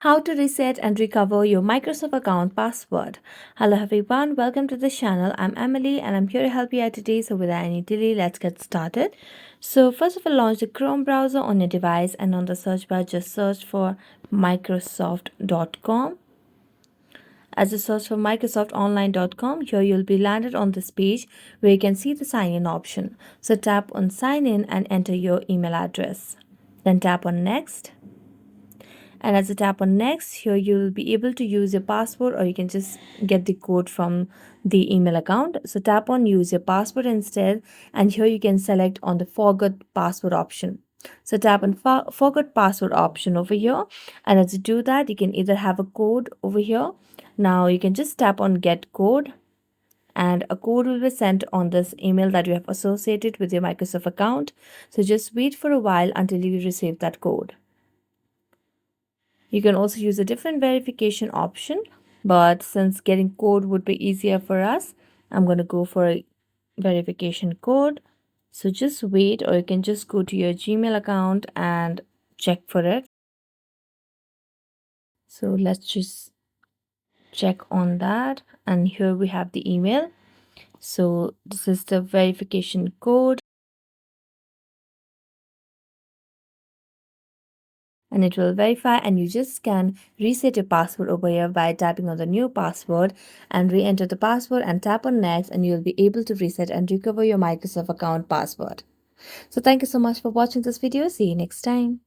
How to reset and recover your Microsoft account password. Hello everyone, welcome to the channel. I'm Emily and I'm here to help you out today. So without any delay, let's get started. So first of all, launch the Chrome browser on your device and on the search bar just search for Microsoft.com. As you search for microsoftonline.com, here you'll be landed on this page where you can see the sign in option. So tap on sign in and enter your email address. Then tap on next. And as you tap on next, here you'll be able to use your password or you can just get the code from the email account. So tap on use your password instead, and here you can select on the forgot password option. So tap on forgot password option over here, and as you do that, you can either have a code over here. Now you can just tap on get code, and a code will be sent on this email that you have associated with your Microsoft account. So just wait for a while until you receive that code. You can also use a different verification option, but since getting code would be easier for us, I'm going to go for a verification code. So just wait, or you can just go to your Gmail account and check for it. So let's just check on that. And here we have the email. So this is the verification code. And it will verify, and you just can reset your password over here by tapping on the new password and re-enter the password and tap on next, and you'll be able to reset and recover your Microsoft account password. So thank you so much for watching this video. See you next time.